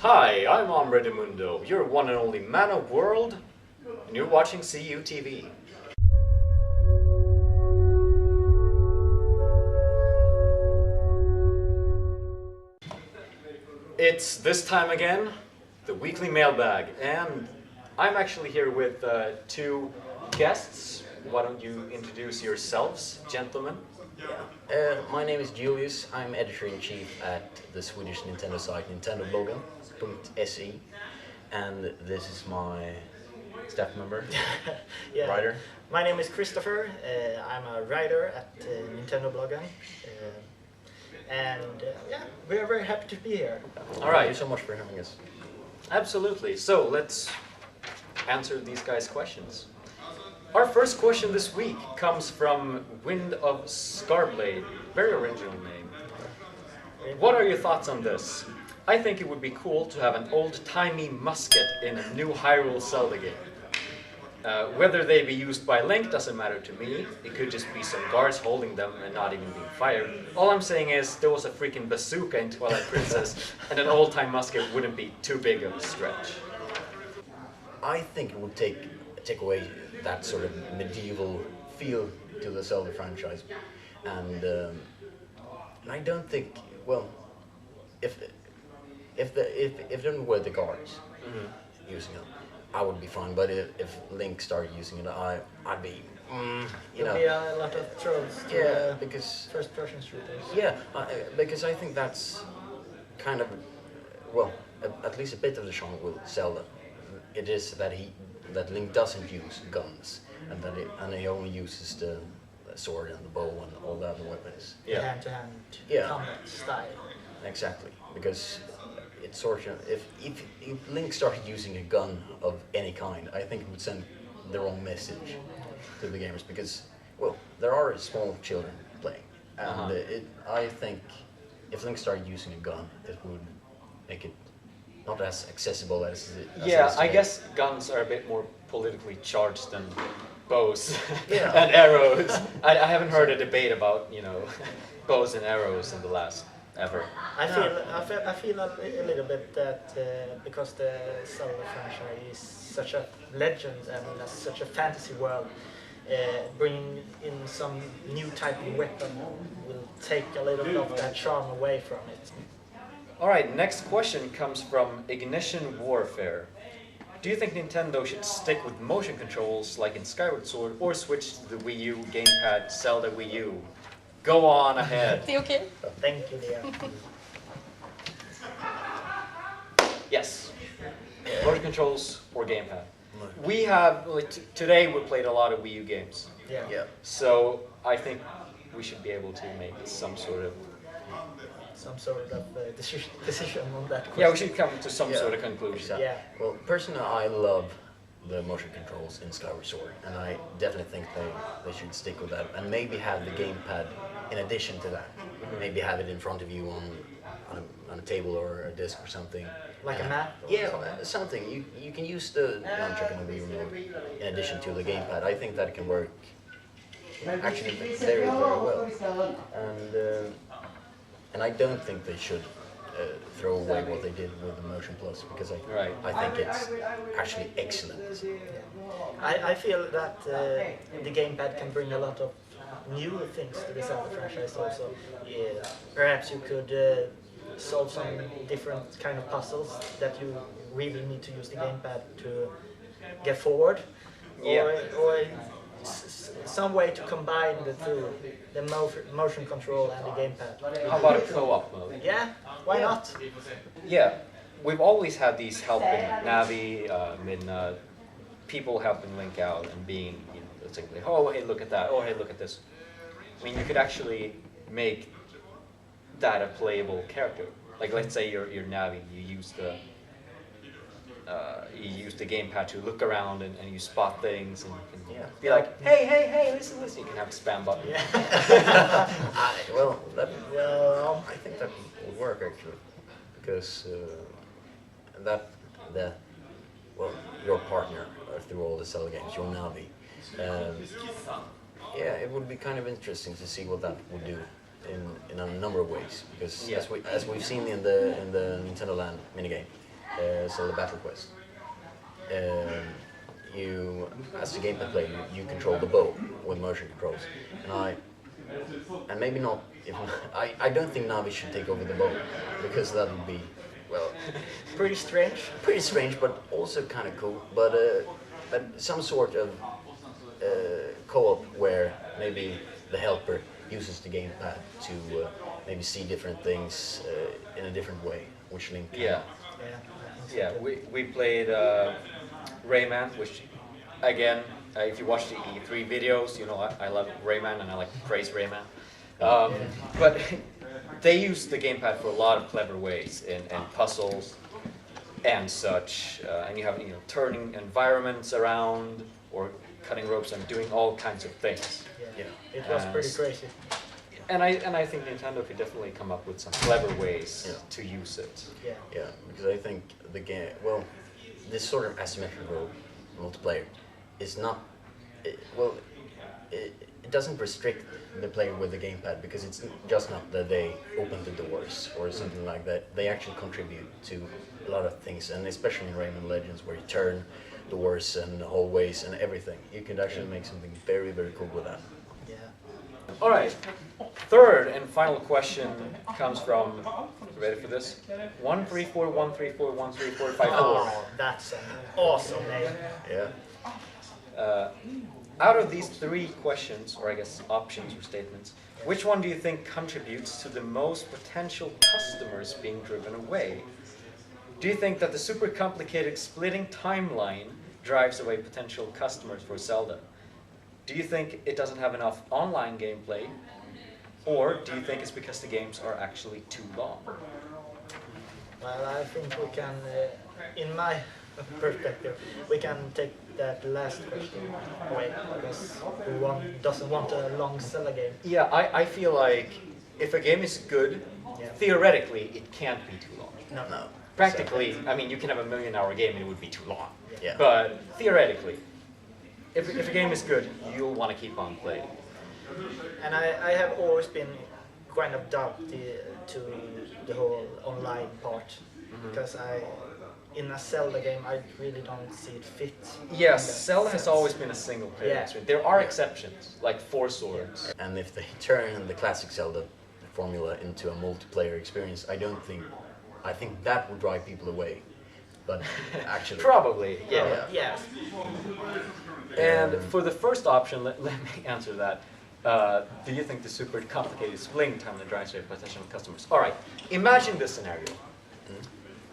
Hi, I'm Hombre de Mundo, your one and only man of world, and you're watching CUTV. It's this time again, the weekly mailbag, and I'm actually here with two guests. Why don't you introduce yourselves, gentlemen? My name is Julius. I'm editor-in-chief at the Swedish Nintendo site nintendobloggen.se, and this is my staff member, writer. My name is Christopher. I'm a writer at Nintendo Bloggen, we are very happy to be here. All right. Thank you so much for having us. Absolutely. So let's answer these guys' questions. Our first question this week comes from Wind of Scarblade. Very original name. What are your thoughts on this? I think it would be cool to have an old-timey musket in a new Hyrule Zelda game. Whether they be used by Link doesn't matter to me. It could just be some guards holding them and not even being fired. All I'm saying is there was a freaking bazooka in Twilight Princess, and an old-time musket wouldn't be too big of a stretch. I think it would take away that sort of medieval feel to the Zelda franchise, and I don't think. Well, if there were the guards using it, I would be fine. But if Link started using it, I'd be. There'll be a lot of trolls to because first-person shooters. Yeah, because I think that's kind of, well, at least a bit of the charm with Zelda. It is that Link doesn't use guns, and he only uses the sword and the bow and all the other weapons. Yeah. Hand-to-hand combat style. Exactly, because it's sort of if Link started using a gun of any kind, I think it would send the wrong message to the gamers, because there are small children playing, and I think if Link started using a gun, it would make it not as accessible as it is today. I guess guns are a bit more politically charged than bows Yeah. and arrows. I haven't heard a debate about, bows and arrows in the last ever. I feel a little bit that because the Zelda franchise is such a legend and such a fantasy world, bringing in some new type of weapon will take a little bit of that charm away from it. Alright, next question comes from Ignition Warfare. Do you think Nintendo should stick with motion controls like in Skyward Sword, or switch to the Wii U gamepad Zelda Wii U? Go on ahead. Är det okej? Thank you, Leah. Yes. Motion controls or gamepad. We have, today we played a lot of Wii U games. Yeah. So I think we should be able to make some sort of decision on that question. Yeah, we should come to some sort of conclusion. Yeah. Well, personally, I love the motion controls in Skyward Sword, and I definitely think they should stick with that, and maybe have the gamepad in addition to that. Maybe have it in front of you on a table or a desk or something. Like a map? Yeah, something. You can use the nunchuck and the Wii remote in addition to the gamepad. I think that can work actually very, very well. And I don't think they should throw away what they did with the Motion Plus, because I think it's actually excellent. I feel that the gamepad can bring a lot of new things to the Zelda franchise also. Perhaps you could solve some different kind of puzzles that you really need to use the gamepad to get forward. Or some way to combine the two, the motion control and the gamepad. How about a co-op mode? Yeah, why not? Yeah, we've always had these helping Navi, Midna, people helping Link out and being, it's like, oh hey look at that, oh hey look at this. I mean, you could actually make that a playable character. Like let's say you're Navi, you use the gamepad to look around and you spot things and you can be like, hey, listen. You can have a spam button. Yeah. I think that would work actually, because your partner through all the Zelda games, your Navi. It would be kind of interesting to see what that would do in a number of ways, because as we've seen in the Nintendo Land minigame, Zelda Battle Quest. You, as a gamepad player, you control the bow with motion controls, and maybe not. If, I don't think Navi should take over the bow because that would be, well, Pretty strange. pretty strange, but also kind of cool. But some sort of co-op where maybe the helper uses the gamepad to maybe see different things in a different way, which Link can. Yeah. Yeah, I think so Yeah, too. we played Rayman, which again, if you watch the E3 videos, you know I love Rayman and I like to praise Rayman. But they use the gamepad for a lot of clever ways and puzzles and such. And you have turning environments around or cutting ropes and doing all kinds of things. Yeah. It was pretty crazy. And I think Nintendo could definitely come up with some clever ways to use it. Yeah. Yeah, because I think the game, this sort of asymmetrical multiplayer is not, it doesn't restrict the player with the gamepad because it's just not that they open the doors or something like that. They actually contribute to a lot of things, and especially in Rayman Legends where you turn doors and hallways and everything. You can actually make something very, very cool with that. Yeah. All right. Third and final question comes from. Ready for this? 13413413454. Oh, that's an awesome name. Yeah. Out of these three questions, or I guess options or statements, which one do you think contributes to the most potential customers being driven away? Do you think that the super complicated splitting timeline drives away potential customers for Zelda? Do you think it doesn't have enough online gameplay? Or do you think it's because the games are actually too long? Well, I think we can, in my perspective, we can take that last question away because who doesn't want a long Zelda game? Yeah, I feel like if a game is good, theoretically it can't be too long. No. Practically, I mean, you can have a million-hour game and it would be too long. Yeah. But theoretically, if a game is good, you'll want to keep on playing. And I have always been kind of doubted to the whole online part because in a Zelda game I really don't see it fit. Yes, Zelda has always been a single-player experience. There are exceptions, like Four Swords. And if they turn the classic Zelda formula into a multiplayer experience, I think that would drive people away. But actually, Probably, yeah. Yes. And for the first option, let me answer that. Do you think the super complicated splitting time that drives away potential customers? All right, imagine this scenario.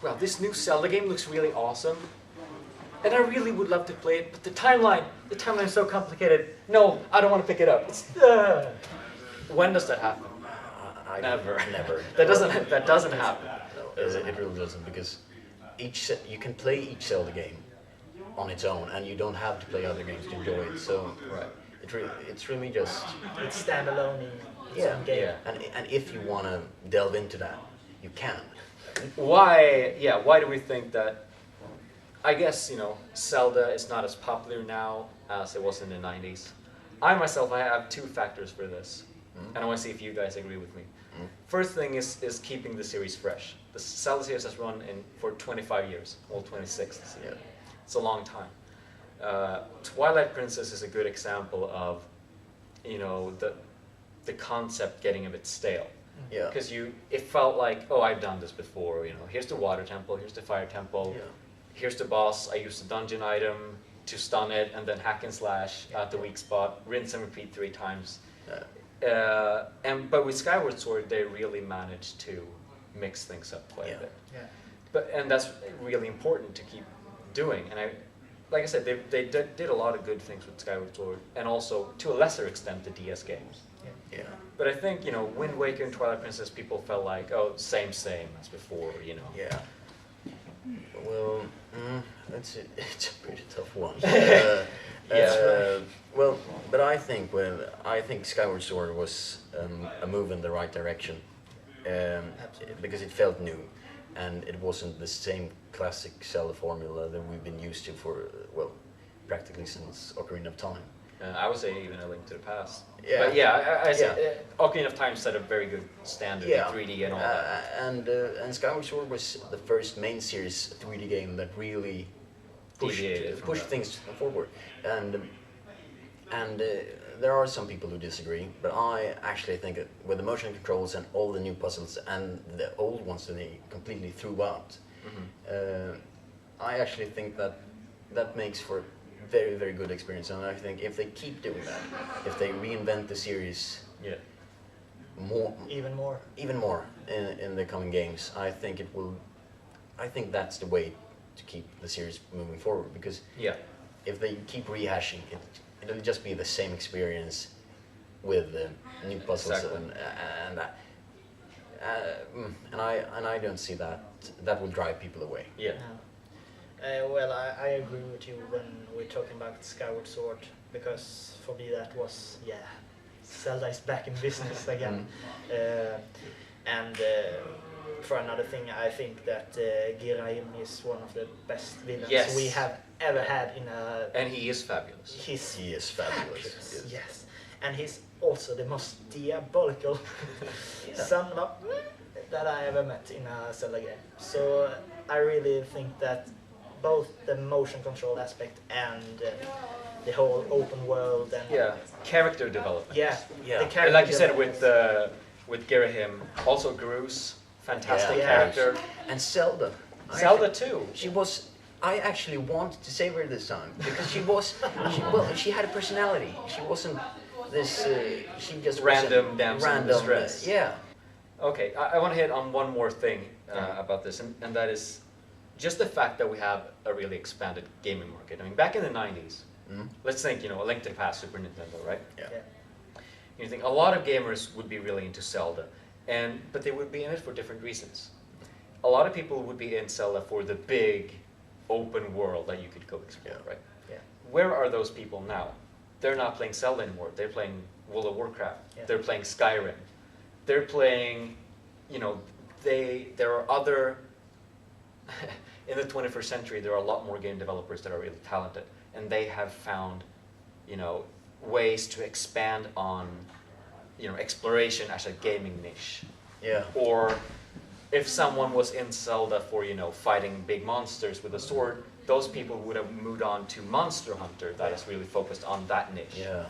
Well, this new Zelda game looks really awesome, and I really would love to play it, but the timeline is so complicated. No, I don't want to pick it up. When does that happen? Never. Never. That doesn't happen. No, it really doesn't, because you can play each Zelda game on its own, and you don't have to play other games to enjoy it. So Right. it's really just It's standalone in its own game. Yeah. and if you want to delve into that, you can. Why do we think that? I guess, Zelda is not as popular now as it was in the 90s. I have two factors for this, and I want to see if you guys agree with me. First thing is keeping the series fresh. The Zelda series has run for 25 years, all 26 this year. It's a long time. Twilight Princess is a good example of, the concept getting a bit stale. Yeah. Because it felt like, oh, I've done this before. Here's the water temple, here's the fire temple, here's the boss. I use the dungeon item to stun it, and then hack and slash at the weak spot, rinse and repeat 3 times. But with Skyward Sword, they really managed to mix things up quite a bit. Yeah. And that's really important to keep doing. And like I said, they did a lot of good things with Skyward Sword, and also to a lesser extent the DS games. Yeah. But I think Wind Waker and Twilight Princess, people felt like, oh, same as before. Yeah. Well, it's a pretty tough one. Well, but I think Skyward Sword was a move in the right direction, because it felt new, and it wasn't the same classic Zelda formula that we've been used to for practically since Ocarina of Time. I would say even A Link to the Past. Yeah. But yeah, I say Yeah. Ocarina of Time set a very good standard Yeah. in 3D and all that. And Skyward Sword was the first main series 3D game that really Deviated from pushed that. things forward. And there are some people who disagree, but I actually think that with the motion controls and all the new puzzles and the old ones that they completely threw out, I actually think that that makes for a very, very good experience. And I think if they keep doing that, if they reinvent the series Yeah. Even more. even more in the coming games, I think it will. I think that's the way to keep the series moving forward, because Yeah. if they keep rehashing it, it'll just be the same experience with new puzzles Exactly. and I don't see that will drive people away. Yeah. Well, I agree with you when we're talking about Skyward Sword, because for me that was, Zelda is back in business again. And for another thing, I think that Giraim is one of the best villains Yes. we have ever had in a... And he is fabulous. He's He is fabulous. yes. And he's also the most diabolical son of that I ever met in a Zelda game. So I really think that both the motion control aspect and the whole open world and Character development. yeah, Yeah. the And character like you said development. with Girahim, also Gru's fantastic Yeah. character. And Zelda. Zelda too. She was. I actually wanted to save her this time because she had a personality. She wasn't this. She just Random wasn't damsel in random. distress. Yeah. Okay, I want to hit on one more thing about this, and that is just the fact that we have a really expanded gaming market. I mean, back in the 90s, let's think, A Link to the Past, Super Nintendo, right? Yeah. You think a lot of gamers would be really into Zelda, but they would be in it for different reasons. A lot of people would be in Zelda for the big open world that you could go explore, right? Yeah. Where are those people now? They're not playing Zelda anymore. They're playing World of Warcraft. Yeah. They're playing Skyrim. They're playing, there are other, in the 21st century, there are a lot more game developers that are really talented, and they have found, ways to expand on, exploration as a gaming niche. Yeah. Or if someone was in Zelda for, fighting big monsters with a sword, those people would have moved on to Monster Hunter that is really focused on that niche. Yeah.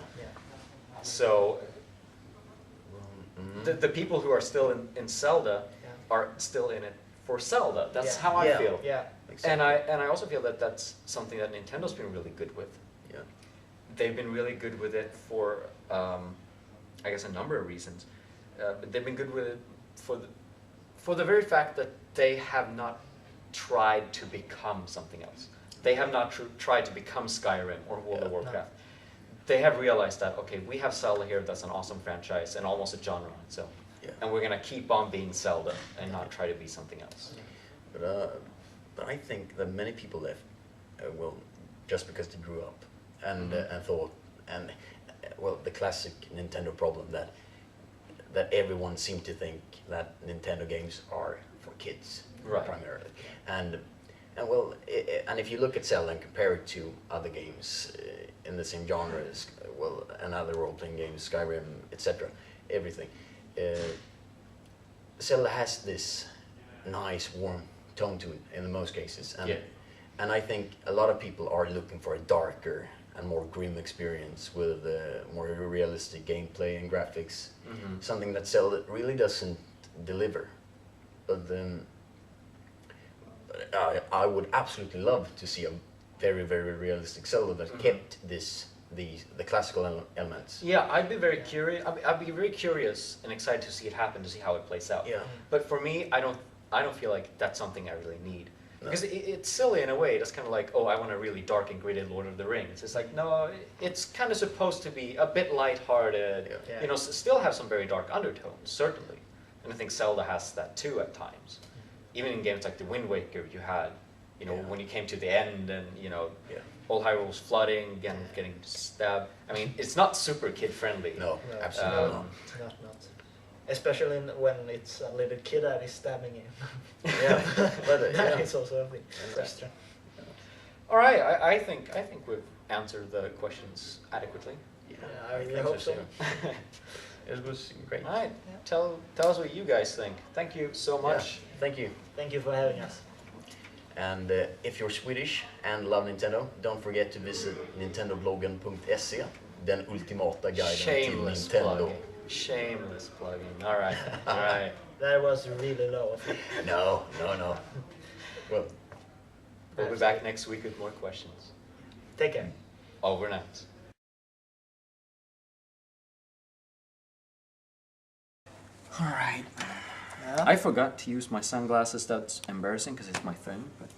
So the people who are still in Zelda are still in it for Zelda. That's how I feel. Yeah. And I also feel that that's something that Nintendo's been really good with. Yeah. They've been really good with it for, I guess, a number of reasons. But they've been good with it for the very fact that they have not tried to become something else. They have not tried to become Skyrim or World of Warcraft. They have realized that, okay, we have Zelda here, that's an awesome franchise and almost a genre on its own. Yeah. And we're going to keep on being Zelda and not try to be something else. But I think that many people left, just because they grew up and thought, the classic Nintendo problem that everyone seemed to think that Nintendo games are for kids primarily, and if you look at Zelda and compare it to other games in the same genres, and other role-playing games, Skyrim, etc., everything, Zelda has this nice, warm tone to it in most cases, and I think a lot of people are looking for a darker and more grim experience with more realistic gameplay and graphics, something that Zelda really doesn't deliver. But then I would absolutely love to see a very, very realistic Zelda that kept the classical elements. Yeah, I'd be very curious. I'd be very curious and excited to see it happen, to see how it plays out. Yeah. But for me, I don't feel like that's something I really need. Because it's silly in a way. It's kind of like, I want a really dark and gritty Lord of the Rings. It's like, no, it's kind of supposed to be a bit lighthearted. Yeah. Still have some very dark undertones, certainly. And I think Zelda has that too at times. Even in games like the Wind Waker, you had, when you came to the end and, all Hyrule was flooding, again, getting stabbed. I mean, it's not super kid-friendly. No, absolutely not. Not. Especially when it's a little kid that is stabbing him. Yeah, but That is also a thing. All right, I think answer the questions adequately? Yeah, I really hope so. It was great. All right, tell us what you guys think. Thank you so much. Yeah, thank you. Thank you for having us. And if you're Swedish and love Nintendo, don't forget to visit nintendobloggen.se, den ultimata guiden Shameless till Nintendo. plugging. Shameless plugging. All right, all right. That was really low of you. No. Well, We'll be back next week with more questions. Take care. Over and out. All right. Yeah. I forgot to use my sunglasses. That's embarrassing because it's my phone. But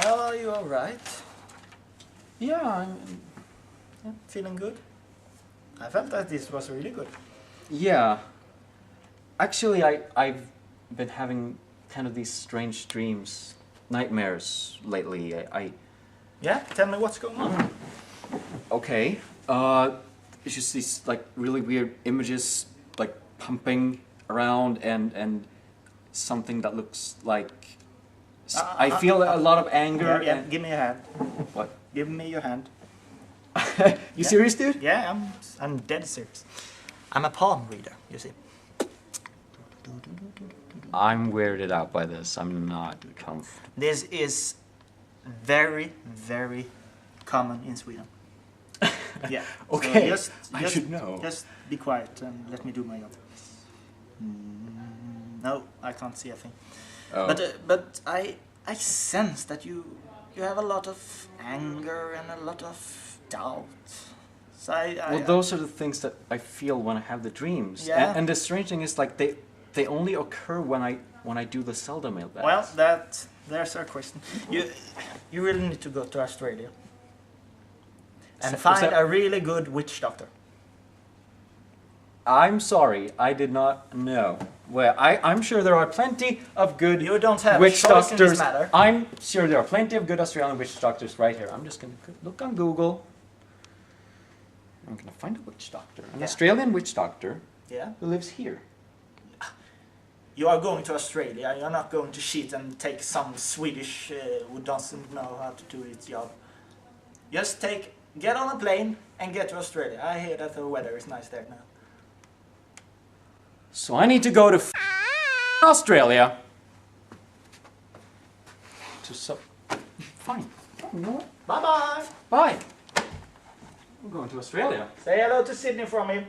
Well, are you alright? yeah, I'm Feeling good? I felt that this was really good. yeah. Actually, I've been having kind of these strange dreams, nightmares lately. Yeah? Tell me what's going on. Okay. It's just these like really weird images like pumping around and something that looks like I feel a lot of anger. Yeah, and, give me your hand. what? Give me your hand. You serious, dude? Yeah, I'm dead serious. I'm a palm reader, you see. I'm weirded out by this. I'm not comfortable. This is very, very common in Sweden. Yeah. Okay, So I should know. Just be quiet and let me do my job. No, I can't see a thing. Oh. But I sense that you have a lot of anger and a lot of doubt. So Well, those are the things that I feel when I have the dreams. Yeah. And the strange thing is like they only occur when I do the Zelda mailbag. Well, there's our question. You really need to go to Australia and Is find that- a really good witch doctor. I'm sorry, I did not know. Well, I'm sure there are plenty of good You don't have witch choice in this doctors. matter. I'm sure there are plenty of good Australian witch doctors right here. I'm just going to look on Google. I'm going to find a witch doctor. An Yeah. Australian witch doctor Yeah. who lives here. You are going to Australia. You're not going to shit and take some Swedish who doesn't know how to do its job. Just get on a plane and get to Australia. I hear that the weather is nice there now. So I need to go to Australia. Fine. You know what? Bye bye. Bye. I'm going to Australia. Say hello to Sydney from me.